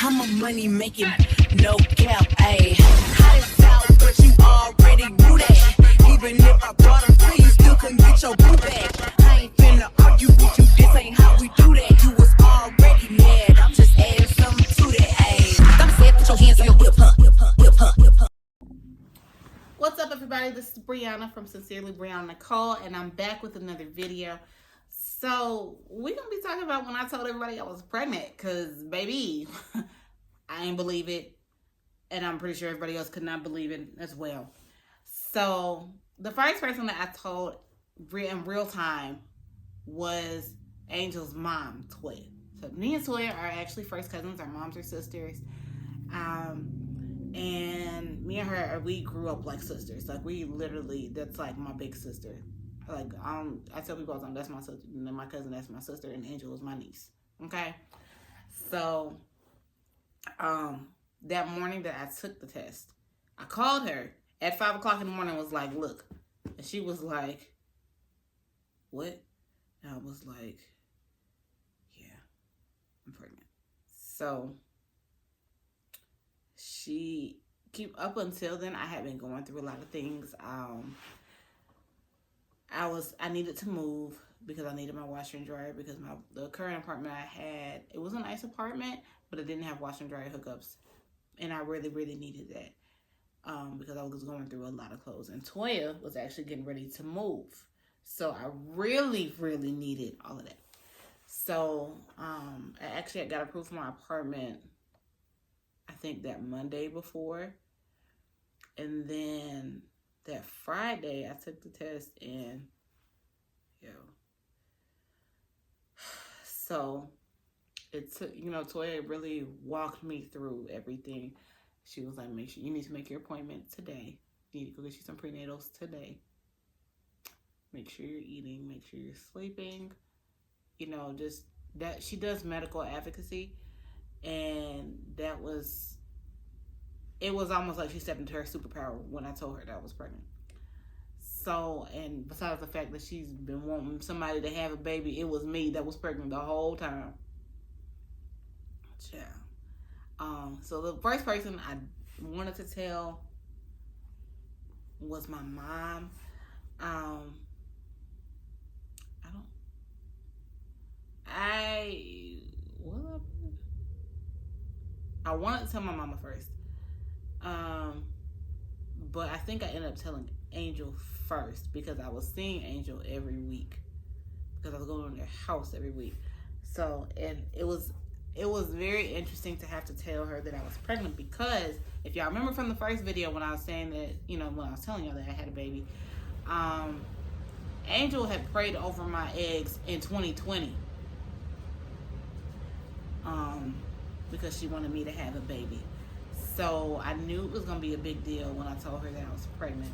I'm a money making, no cap, ayy. Hot as out, but you already knew that. Even if I brought her to you, still couldn't get your boo back. I ain't finna argue with you, this ain't how we do that. You was already mad, I'm just adding something to that, ayy. I'm saying put your hands on your hip hump, hip hump, hip hump, hip hump. What's up, everybody? This is Briana from Sincerely Briana Nicole, and I'm back with another video. So we're gonna be talking about when I told everybody I was pregnant, cause baby, I ain't believe it, and I'm pretty sure everybody else could not believe it as well. So the first person that I told in real time was Angel's mom, Toya. So me and Toya are actually first cousins. Our moms are sisters. And me and her, we grew up like sisters. Like we literally, that's like my big sister. Like I tell people all the time, that's my sister, and then my cousin, that's my sister, and Angel is my niece. Okay, so that morning that I took the test, I called her at 5 o'clock in the morning. Was like, look, and she was like, what? And I was like, yeah, I'm pregnant. So she keep up until then. I had been going through a lot of things. I needed to move because I needed my washer and dryer because the current apartment I had, it was a nice apartment, but it didn't have washer and dryer hookups, and I really needed that because I was going through a lot of clothes, and Toya was actually getting ready to move, so I really needed all of that. So I got approved for my apartment, I think that Monday before, and then that Friday I took the test, and so it took, Toya really walked me through everything. She was like, make sure you need to make your appointment today. You need to go get you some prenatals today. Make sure you're eating, make sure you're sleeping. Just that she does medical advocacy, and it was almost like she stepped into her superpower when I told her that I was pregnant. So, and besides the fact that she's been wanting somebody to have a baby, it was me that was pregnant the whole time. Yeah. So the first person I wanted to tell was my mom. I wanted to tell my mama first. But I think I ended up telling Angel first because I was seeing Angel every week because I was going to their house every week. So, and it was very interesting to have to tell her that I was pregnant because if y'all remember from the first video when I was saying that, when I was telling y'all that I had a baby, Angel had prayed over my eggs in 2020 because she wanted me to have a baby. So I knew it was going to be a big deal when I told her that I was pregnant.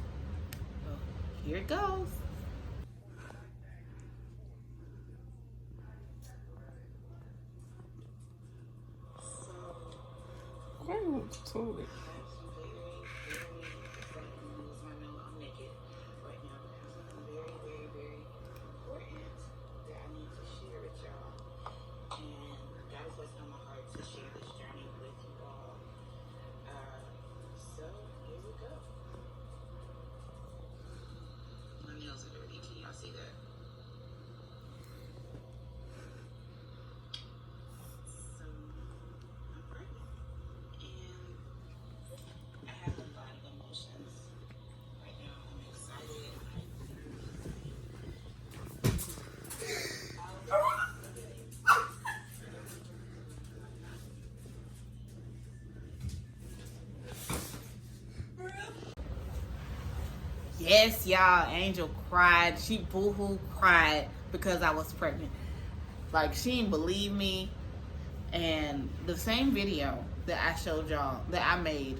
So here it goes. Totally. Yes, y'all, Angel cried. She boo-hoo cried because I was pregnant. Like, she didn't believe me. And the same video that I showed y'all, that I made,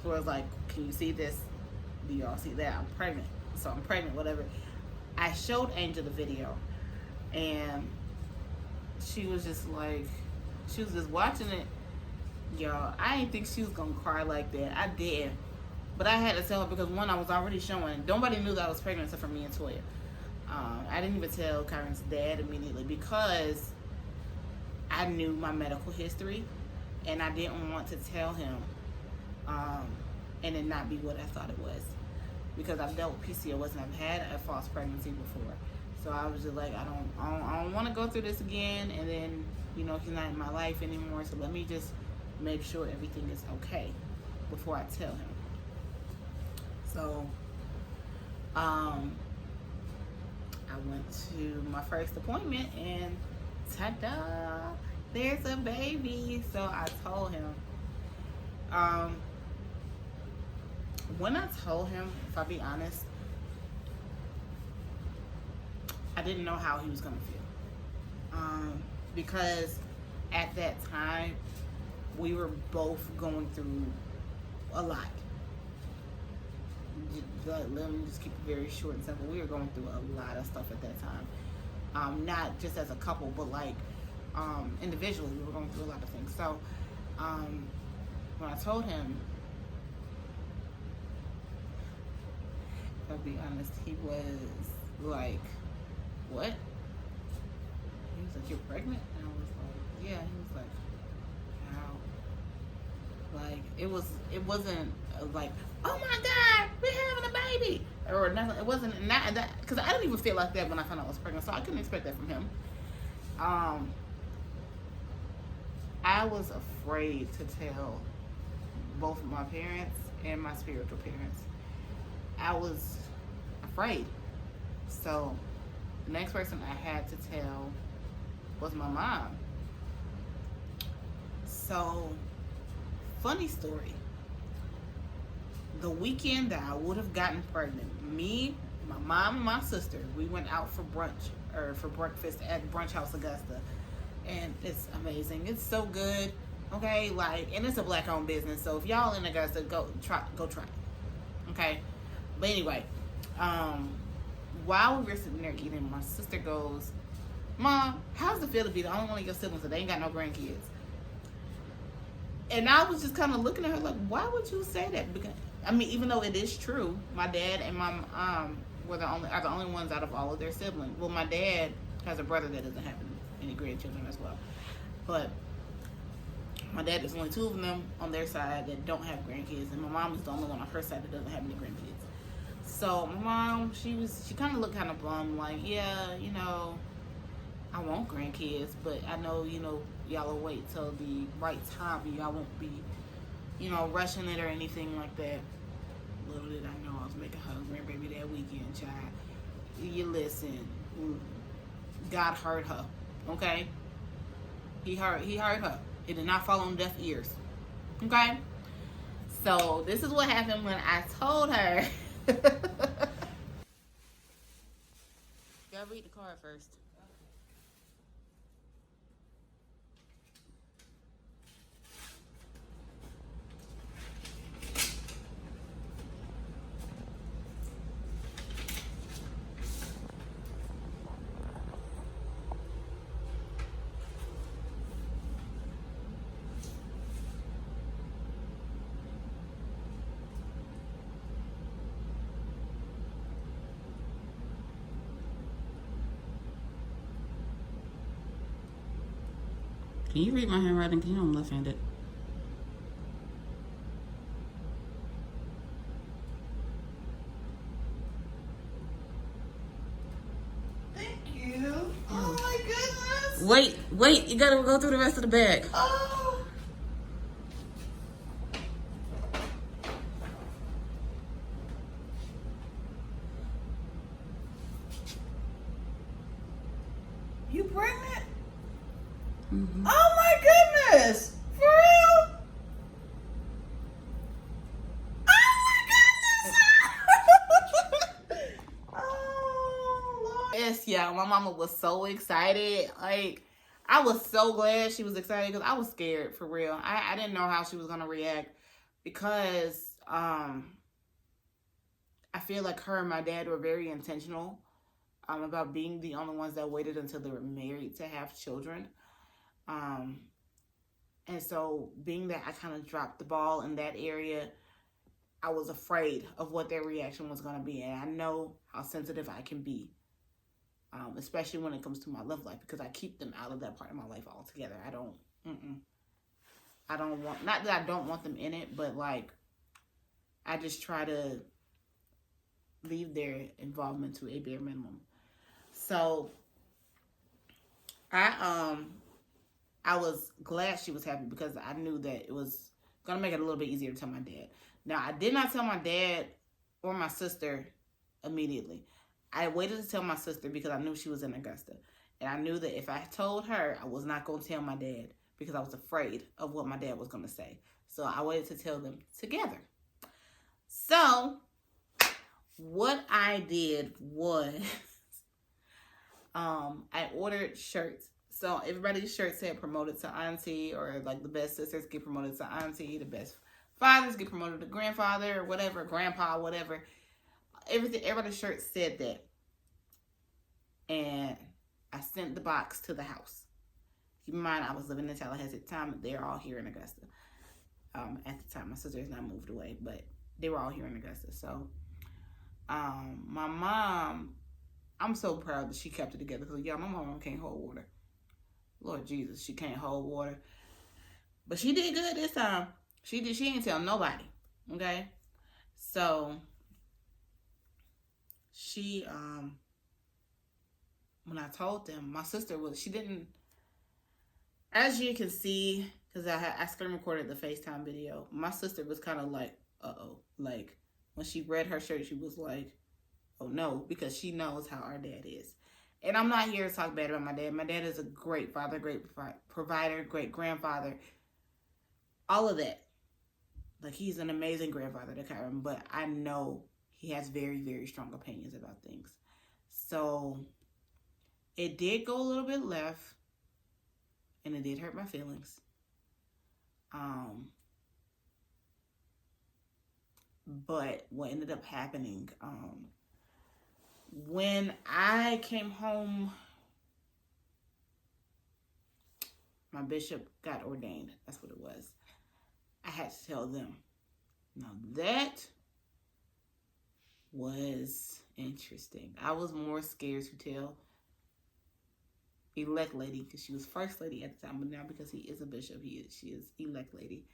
where it was like, can you see this? Do y'all see that? I'm pregnant. So I'm pregnant, whatever. I showed Angel the video. And she was just like, she was just watching it. Y'all, I didn't think she was going to cry like that. I did. But I had to tell her because, one, I was already showing. Nobody knew that I was pregnant except for me and Toya. I didn't even tell Kyron's dad immediately because I knew my medical history. and I didn't want to tell him, and it not be what I thought it was, because I've dealt with PCOS and I've had a false pregnancy before. So I was just like, I don't want to go through this again, and then, you know, he's not in my life anymore, so let me just make sure everything is okay before I tell him. So I went to my first appointment, and ta-da, there's a baby. So I told him. When I told him, if I be honest, I didn't know how he was gonna feel, because at that time we were both going through a lot. Let me just keep it very short and simple. We were going through a lot of stuff at that time, not just as a couple, but like individually, we were going through a lot of things. So when I told him, I'll be honest, he was like, what? He was like, you're pregnant? And I was like, yeah. He was like, how? Like, it wasn't like, oh my God, we're having a baby, or nothing. It wasn't not that, because I didn't even feel like that when I found out I was pregnant, so I couldn't expect that from him. I was afraid to tell both of my parents and my spiritual parents. I was afraid. So the next person I had to tell was my mom. So, funny story. The weekend that I would have gotten pregnant, me, my mom, and my sister, we went out for brunch, or for breakfast at Brunch House Augusta. And it's amazing. It's so good. Okay, like, and it's a black-owned business. So if y'all in Augusta, go try. Okay, but anyway, while we were sitting there eating, my sister goes, "Mom, how's it feel to be the only one of your siblings that ain't got no grandkids?" And I was just kind of looking at her like, "Why would you say that?" Because I mean, even though it is true, my dad and my mom are the only ones out of all of their siblings. Well, my dad has a brother that doesn't have any grandchildren as well, but my dad, there's only two of them on their side that don't have grandkids, and my mom is the only one on her side that doesn't have any grandkids. So my mom, she kind of looked kind of bummed, like, yeah, you know, I want grandkids, but I know, you know, y'all will wait till the right time. Y'all won't be, you know, rushing it or anything like that. Little did I know I was making her grandbaby that weekend, child. You listen, God heard her, okay? He heard her. It did not fall on deaf ears, okay? So this is what happened when I told her. Gotta read the card first. Can you read my handwriting? Because you know I'm left-handed. Thank you. Oh my goodness. Wait, you gotta go through the rest of the bag. Oh. You pregnant? Mm-hmm. Oh my goodness! For real? Oh my goodness! Oh Lord! Yes, yeah. My mama was so excited. Like, I was so glad she was excited because I was scared, for real. I didn't know how she was gonna react because I feel like her and my dad were very intentional about being the only ones that waited until they were married to have children. And so being that I kind of dropped the ball in that area, I was afraid of what their reaction was going to be. And I know how sensitive I can be, especially when it comes to my love life, because I keep them out of that part of my life altogether. I don't want, not that I don't want them in it, but like, I just try to leave their involvement to a bare minimum. So I was glad she was happy because I knew that it was gonna make it a little bit easier to tell my dad. Now I did not tell my dad or my sister immediately. I waited to tell my sister because I knew she was in Augusta. And I knew that if I told her, I was not going to tell my dad because I was afraid of what my dad was going to say. So I waited to tell them together. So what I did was I ordered shirts. So everybody's shirts said promoted to auntie, or like the best sisters get promoted to auntie, the best fathers get promoted to grandfather, or whatever, grandpa, whatever. Everybody's shirt said that. And I sent the box to the house. Keep in mind, I was living in Tallahassee at the time. They're all here in Augusta. At the time, my sister has not moved away, but they were all here in Augusta. So, my mom, I'm so proud that she kept it together. Because, yeah, my mom can't hold water. Lord Jesus, she can't hold water. But she did good this time. She ain't tell nobody. Okay? So, she, when I told them, my sister she didn't, as you can see, because I screen recorded the FaceTime video, my sister was kind of like, uh-oh. Like, when she read her shirt, she was like, oh no, because she knows how our dad is. And I'm not here to talk bad about my dad. My dad is a great father, great provider, great grandfather, all of that. Like, he's an amazing grandfather to Kyron, but I know he has very, very strong opinions about things. So it did go a little bit left, and it did hurt my feelings. But what ended up happening, when I came home, my bishop got ordained. That's what it was. I had to tell them. Now that was interesting. I was more scared to tell elect lady, because she was first lady at the time, but now because he is a bishop, she is elect lady.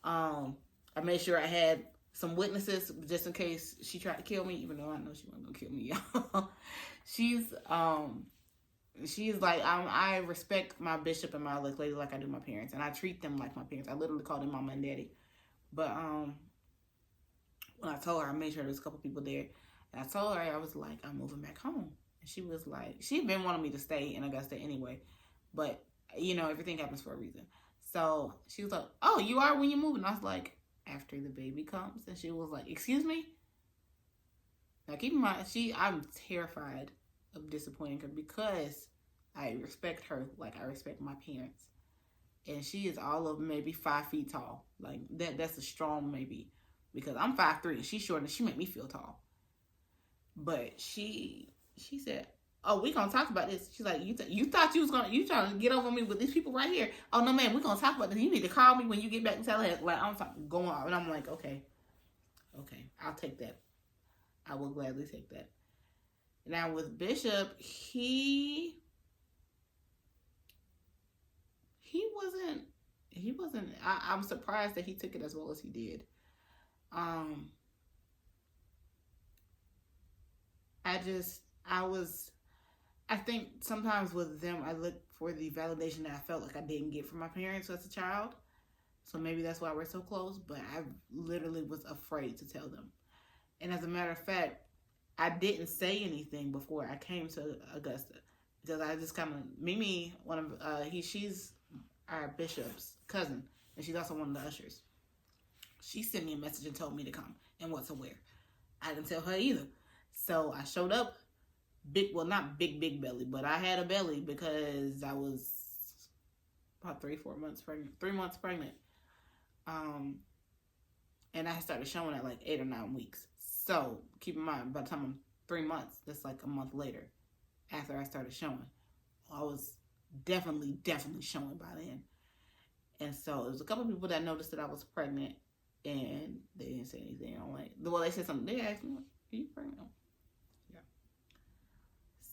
I made sure I had some witnesses just in case she tried to kill me, even though I know she wasn't gonna kill me, y'all. She's like, I respect my bishop and my elect lady like I do my parents, and I treat them like my parents. I literally call them mama and daddy. But when I told her, I made sure there was a couple people there, and I told her, I was like, I'm moving back home. And she was like, she'd been wanting me to stay in Augusta anyway, but you know, everything happens for a reason. So she was like, oh, you are when you move? And I was like, after the baby comes. And she was like, excuse me? Now keep in mind, I'm terrified of disappointing her because I respect her like I respect my parents. And she is all of maybe 5 feet tall. Like that's a strong maybe. Because I'm 5'3" and she's short and she made me feel tall. But she said, oh, we gonna talk about this. She's like, you thought you trying to get over me with these people right here. Oh no, man, we gonna talk about this. You need to call me when you get back to Tallahassee. Like, I'm going on. And I'm like, okay, I'll take that. I will gladly take that. Now with Bishop, he wasn't, I'm surprised that he took it as well as he did. I think sometimes with them, I look for the validation that I felt like I didn't get from my parents as a child. So maybe that's why we're so close, but I literally was afraid to tell them. And as a matter of fact, I didn't say anything before I came to Augusta because I just kind of, Mimi, she's our bishop's cousin, and she's also one of the ushers. She sent me a message and told me to come and what to wear. I didn't tell her either. So I showed up, not big belly, but I had a belly because I was about 3 months pregnant. And I started showing at like 8 or 9 weeks. So keep in mind, by the time I'm 3 months, that's like a month later after I started showing. I was definitely showing by then. And so it was a couple of people that noticed that I was pregnant, and they didn't say anything. I'm like, well, they said something. They asked me, are you pregnant? Yeah.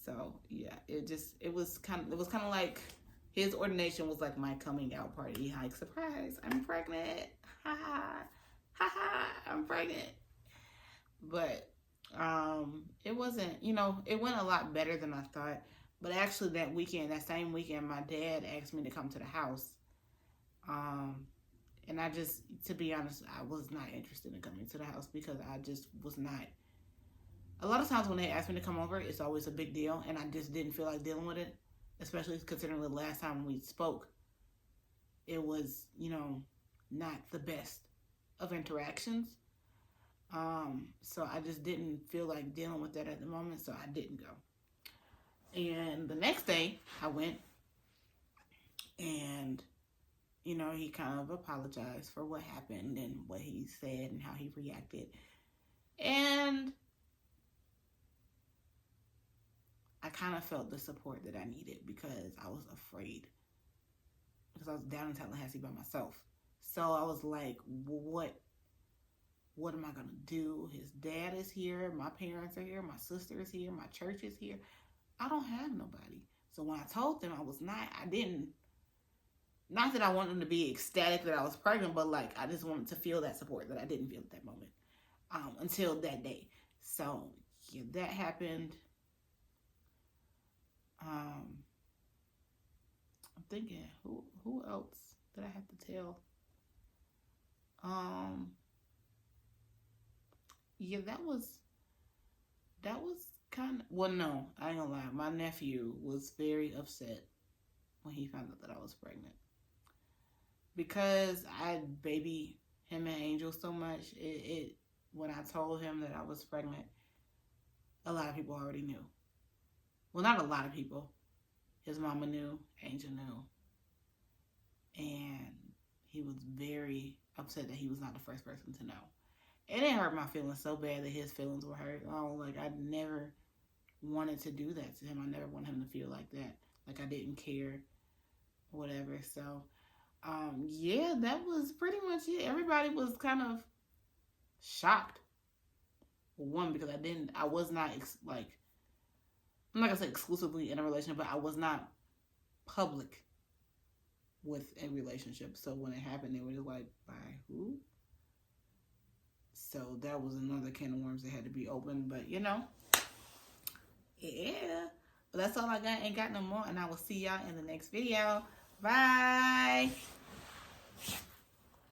So yeah, it was kind of like, his ordination was like my coming out party. Like, surprise, I'm pregnant. Ha ha. Ha ha, I'm pregnant. But it wasn't, it went a lot better than I thought. But actually that same weekend, my dad asked me to come to the house. And I just, to be honest, I was not interested in coming to the house because I just was not. A lot of times when they ask me to come over, it's always a big deal, and I just didn't feel like dealing with it, especially considering the last time we spoke. It was, not the best of interactions. So I just didn't feel like dealing with that at the moment, so I didn't go. And the next day, I went, and, he kind of apologized for what happened and what he said and how he reacted. And I kind of felt the support that I needed because I was afraid. Because I was down in Tallahassee by myself. So I was like, what am I going to do? His dad is here. My parents are here. My sister is here. My church is here. I don't have nobody. So when I told them not that I wanted them to be ecstatic that I was pregnant, but like, I just wanted to feel that support that I didn't feel at that moment until that day. So yeah, that happened. I'm thinking, who else did I have to tell? Yeah, that was kind of, well, no, I ain't gonna lie. My nephew was very upset when he found out that I was pregnant. Because I baby him and Angel so much, when I told him that I was pregnant, a lot of people already knew. Well, not a lot of people. His mama knew, Angel knew. And he was very upset that he was not the first person to know. And it hurt my feelings so bad that his feelings were hurt. Oh, like, I never wanted to do that to him. I never wanted him to feel like that. Like I didn't care or whatever. So, yeah, that was pretty much it. Everybody was kind of shocked. One, because I was not, like, I'm not going to say exclusively in a relationship, but I was not public with a relationship. So when it happened, they were just like, by who? So that was another can of worms that had to be opened. But, yeah. But that's all I got. Ain't got no more. And I will see y'all in the next video. Bye.